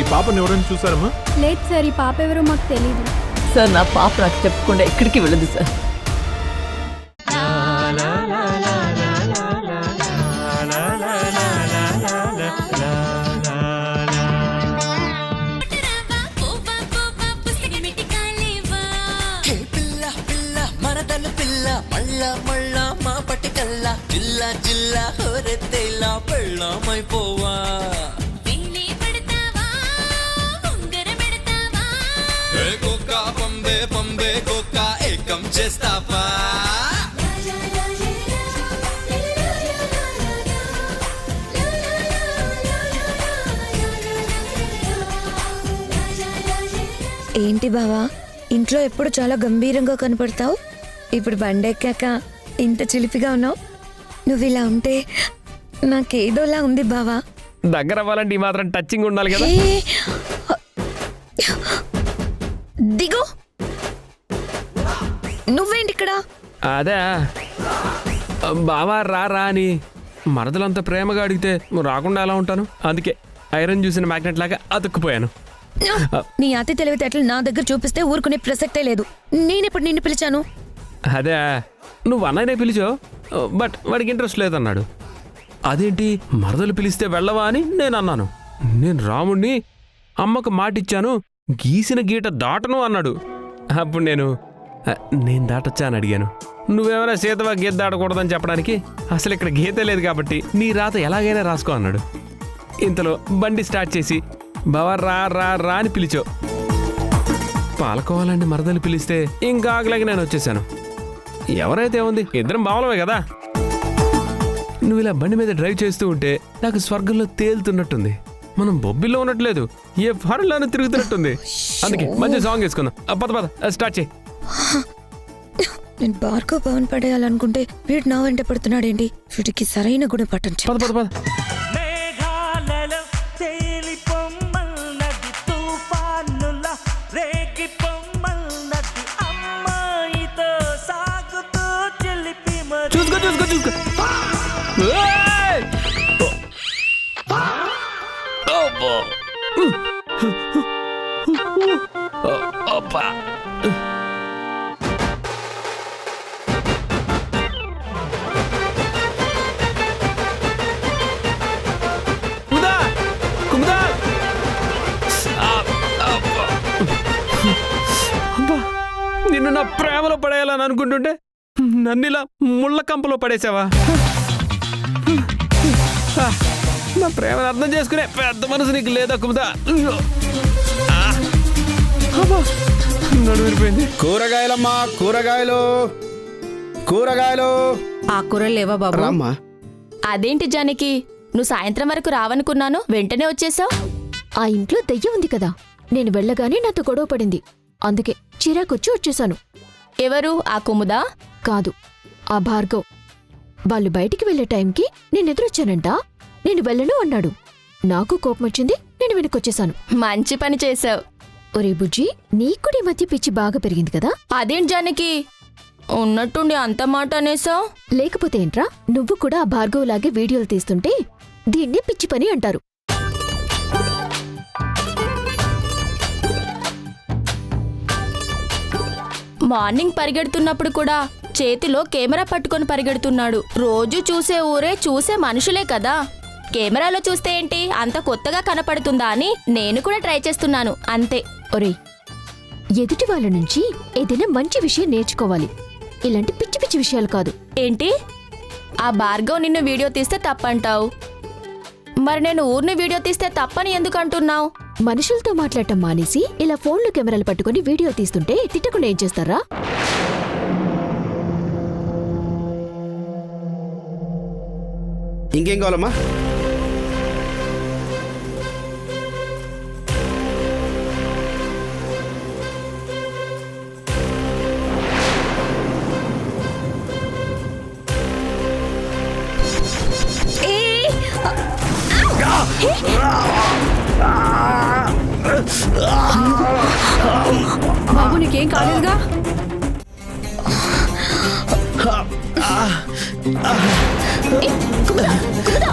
ఈ పాపను ఎవరైనా చూసారమ్మా? లేదు సార్, ఈ పాప ఎవరో మాకు తెలీదు సార్. నా పాప నాకు చెప్పకుండా ఎక్కడికి వెళ్ళదు సార్. జిల్లా జిల్లా హోరెత్తేలా పెళ్ళమైపోవా కుక్క పంబే పంబే కుక్క ఏకం చేస్తావా ఏంటి బావా, ఇంట్లో ఎప్పుడు చాలా గంభీరంగా కనపడతావు, ఇప్పుడు బండెక్కాక ఇంత చిలిపిగా ఉన్నావు. నువ్వు ఇలా ఉంటే నాకేదోలా ఉంది బావా. దగ్గర అవ్వాలంటే ఈ మాత్రం టచింగ్ ఉండాలి కదా. దిగు. నువ్వేంటి ఇక్కడ? అదే బావా రా రా అని మరదలంతా ప్రేమగా అడిగితే రాకుండా ఎలా ఉంటాను. అందుకే ఐరన్ చూసిన మ్యాగ్నెట్ లాగా అతుక్కుపోయాను. నీ అతి తెలివితేటలు నా దగ్గర చూపిస్తే ఊరుకునే ప్రసక్తే లేదు. నేనెప్పుడు నిన్ను పిలిచాను? అదే నువ్వు అన్నయ్యనే పిలిచావు, బట్ వాడికి ఇంట్రెస్ట్ లేదన్నాడు. అదేంటి మరదలు పిలిస్తే వెళ్ళవా అని నేను అన్నాను. నేను రాముడిని అమ్మకు మాటిచ్చాను, గీసిన గీట దాటను అన్నాడు. అప్పుడు నేను దాటొచ్చా అని అడిగాను. నువ్వేమైనా సీతవా గీత దాటకూడదని చెప్పడానికి అసలు ఇక్కడ గీత లేదు కాబట్టి నీ రాత ఎలాగైనా రాసుకో అన్నాడు. ఇంతలో బండి స్టార్ట్ చేసి బావా రా రా రా అని పిలిచావు. పాలకోవాలండి మరదలు పిలిస్తే ఇంకా ఆగలేక నేను వచ్చేసాను. ఎవరైతే ఉంది, ఇద్దరం బావలమే కదా. నువ్వు ఇలా బండి మీద డ్రైవ్ చేస్తూ ఉంటే నాకు స్వర్గంలో తేలుతున్నట్టుంది. మనం బొబ్బిల్లో ఉన్నట్లేదు, ఏ ఫారెన్లోనూ తిరుగుతున్నట్టుంది. అందుకే మంచి సాంగ్ వేసుకుందాం. పద పద స్టార్ట్ చేయి. నేను బార్కో పవన్ పడేయాలనుకుంటే వీడు నా వెంట పడుతున్నాడేంటి? వీడికి సరైన గుణం పట్టండి. పద పద పద. చూసుకో చూసుకో చూసుకో. నిన్ను నా ప్రేమలో పడేయాలని అనుకుంటుంటే నన్నిలా ముళ్ళ కంపలో పడేసావా? నా ప్రేమను అర్థం చేసుకునే పెద్ద మనసు నీకు లేదా కుముదా? నడువిపోయింది. కూరగాయలమ్మా, కూరగాయలు కూరగాయలు. ఆ కూరలు లేవా బాబు? అమ్మా. అదేంటి జానకి, నువ్వు సాయంత్రం వరకు రావనుకున్నాను, వెంటనే వచ్చేసావు. ఆ ఇంట్లో దెయ్యం ఉంది కదా, నేను వెళ్ళగానే నాతో గొడవ పడింది. అందుకే చిరాకొచ్చి వచ్చేసాను. ఎవరు? ఆ కుముదా? కాదు, ఆ భార్గవ్. వాళ్ళు బయటికి వెళ్లే టైంకి నేను ఎదురొచ్చానంట. నేను వెళ్ళను అన్నాడు. నాకు కోపం వచ్చింది, నేను వెనకొచ్చేసాను. మంచి పని చేసావు. ఒరే బుజ్జి, నీకుడి మధ్య పిచ్చి బాగా పెరిగింది కదా. అదేంటి జానకి, ఉన్నట్టుండి అంత మాట అనేసావు? లేకపోతే ఏంట్రా, నువ్వు కూడా ఆ భార్గవ్ లాగే వీడియోలు తీస్తుంటే దీన్ని పిచ్చి పని అంటారు. మార్నింగ్ పరిగెడుతున్నప్పుడు కూడా చేతిలో కెమెరా పట్టుకొని పరిగెడుతున్నాడు. రోజు చూసే ఊరే చూసే మనుషులే కదా, కెమెరాలో చూస్తే ఏంటి అంత కొత్తగా కనపడుతుందా అని నేను కూడా ట్రై చేస్తున్నాను అంతే. ఒరేయ్, ఎదుటి వాళ్ళ నుంచి ఏదైనా మంచి విషయం నేర్చుకోవాలి, ఇలాంటి పిచ్చి పిచ్చి విషయాలు కాదు. ఏంటి, ఆ భార్గవ్ నిన్ను వీడియో తీస్తే తప్పంటావు, మరి నేను ఊరిని వీడియో తీస్తే తప్పని ఎందుకు అంటున్నావు? మనుషులతో మాట్లాడటం మానేసి ఇలా ఫోన్లో కెమెరాలు పట్టుకుని వీడియో తీస్తుంటే తిట్టకుండా ఏం చేస్తారా? ఇంకేం కావాలమ్మా? బాబు నీకేం కాలేదుగా? కుముదా, కుముదా.